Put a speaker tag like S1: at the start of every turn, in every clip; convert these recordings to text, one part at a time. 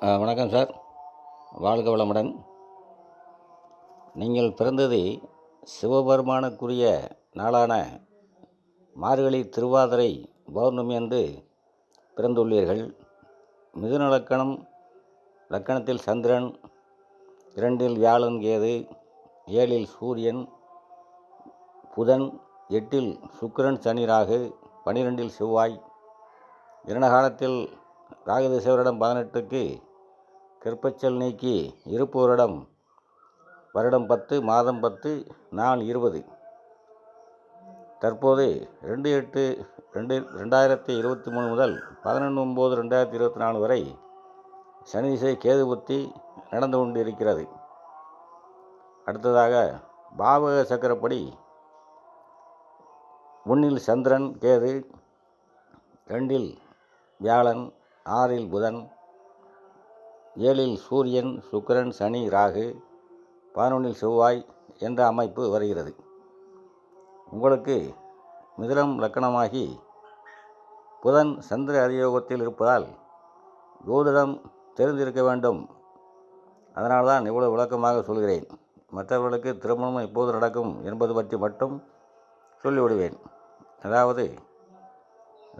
S1: வணக்கம் சார். வாழ்க வளமுடன். நீங்கள் பிறந்தது சிவபெருமானுக்குரிய நாளான மார்கழி திருவாதிரை பௌர்ணமி அன்று பிறந்துள்ளீர்கள். மிதுன லக்கணம், லக்கணத்தில் சந்திரன், 2இல் வியாழன் கேது, 7இல் சூரியன் புதன், 8இல் சுக்கிரன் சனி ராகு, 12இல் செவ்வாய். இரண காலத்தில் ராகு திசை வருடம் 18க்கு கற்பச்சல் நீக்கி இருப்பு வருடம் 10, மாதம் 10, நாள் 20. தற்போது 2/8/2023 முதல் 11/9/2024 வரை சனி திசை கேது புத்தி நடந்து கொண்டு இருக்கிறது. அடுத்ததாக பாவக சக்கரப்படி 1இல் சந்திரன் கேது, 2இல் வியாழன், 6இல் புதன், 7இல் சூரியன் சுக்கிரன் சனி ராகு, 11இல் செவ்வாய் என்ற அமைப்பு வருகிறது. உங்களுக்கு மிதுனம் லக்கணமாகி புதன் சந்திர அதியோகத்தில் இருப்பதால் ஜோதிடம் தெரிந்திருக்க வேண்டும். அதனால்தான் இவ்வளவு விளக்கமாக சொல்கிறேன். மற்றவர்களுக்கு திருமணம் எப்போது நடக்கும் என்பது பற்றி மட்டும் சொல்லிவிடுவேன். அதாவது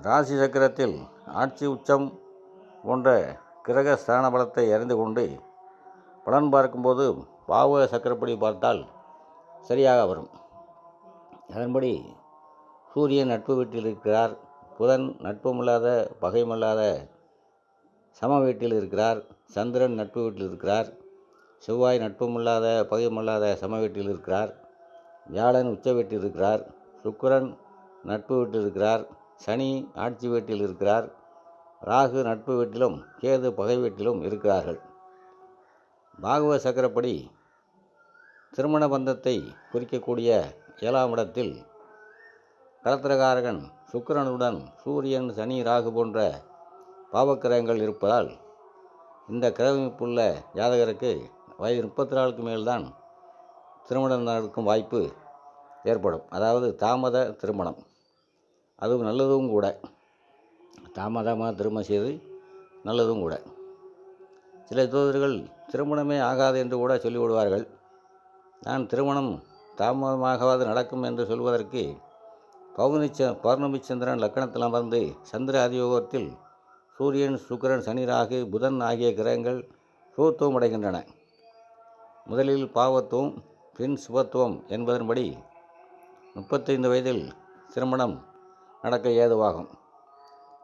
S1: ராசி சக்கரத்தில் ஆட்சி உச்சம் போன்ற கிரக ஸ்தான பலத்தை அறிந்து கொண்டு பலன் பார்க்கும்போது பாவக சக்கரப்படி பார்த்தால் சரியாக வரும். அதன்படி சூரியன் நட்பு வீட்டில் இருக்கிறார், புதன் நட்புமில்லாத பகையுமில்லாத சம வீட்டில் இருக்கிறார், சந்திரன் நட்பு வீட்டில் இருக்கிறார், செவ்வாய் நட்புமில்லாத பகையுமில்லாத சம வீட்டில் இருக்கிறார், வியாழன் உச்ச வீட்டில் இருக்கிறார், சுக்கிரன் நட்பு வீட்டில் இருக்கிறார், சனி ஆட்சி வீட்டில் இருக்கிறார், ராகு நட்பு வீட்டிலும் கேது பகை வீட்டிலும் இருக்கிறார்கள். பாகவ சக்கரப்படி திருமண பந்தத்தை குறிக்கக்கூடிய 7ஆம் இடத்தில் கலத்திரகாரகன் சுக்கிரனுடன் சூரியன் சனி ராகு போன்ற பாவக்கிரகங்கள் இருப்பதால் இந்த கிரகமைப்புள்ள ஜாதகருக்கு வயது 34க்கு மேல்தான் திருமணம் நடக்கும் வாய்ப்பு ஏற்படும். அதாவது தாமத திருமணம். அதுவும் நல்லதும் கூட. தாமதமாக திருமணம் செய்து நல்லதும் கூட. சில ஜோதிடர்கள் திருமணமே ஆகாது என்று கூட சொல்லிவிடுவார்கள். நான் திருமணம் தாமதமாகவாது நடக்கும் என்று சொல்வதற்கு பௌர்ணமி சந்திரன் லக்கணத்தில் அமர்ந்து சந்திர அதியோகத்தில் சூரியன் சுக்கிரன் சனி ராகு புதன் ஆகிய கிரகங்கள் சுபத்துவம் அடைகின்றன. முதலில் பாவத்துவம் பின் சுபத்துவம் என்பதன்படி 35 வயதில் திருமணம் நடக்க ஏதுவாகும்.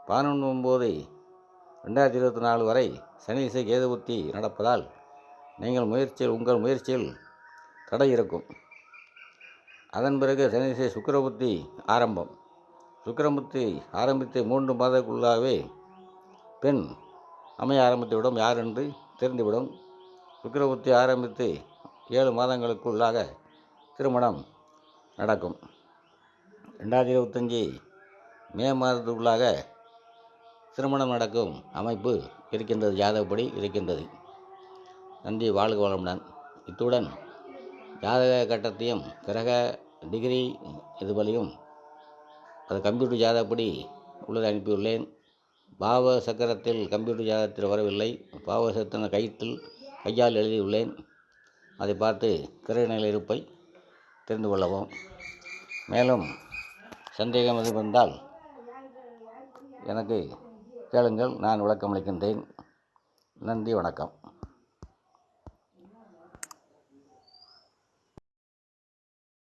S1: 11/9/2024 வரை சனி திசை கேது புத்தி நடப்பதால் உங்கள் முயற்சியில் தடை இருக்கும். அதன் பிறகு சனி திசை சுக்கிரபுத்தி ஆரம்பம். சுக்கிரபுத்தி ஆரம்பித்து 3 மாதங்களுக்குள்ளாகவே பெண் அமைய ஆரம்பித்துவிடும். யார் என்று தெரிந்துவிடும். சுக்கிரபுத்தி ஆரம்பித்து 7 மாதங்களுக்குள்ளாக திருமணம் நடக்கும். 2025 மே மாதத்துக்குள்ளாக திருமணம் நடக்கும் அமைப்பு இருக்கின்றது, ஜாதகப்படி இருக்கின்றது. நன்றி. வாழ்க வளமுடன். இத்துடன் ஜாதக கட்டத்தையும் கிரக டிகிரி இதுபடியும் அது கம்ப்யூட்டர் ஜாதகப்படி உள்ளதை அனுப்பியுள்ளேன். பாவ சக்கரத்தில் கம்ப்யூட்டர் ஜாதகத்தில் வரவில்லை. பாவ சக்கர கையால் எழுதியுள்ளேன். அதை பார்த்து கிரகநிலை இருப்பை தெரிந்து கொள்ளவும். மேலும் சந்தேகம் எது வந்தால் எனக்கு கேளுங்கள், நான் விளக்கம் அளிக்கின்றேன். நன்றி, வணக்கம்.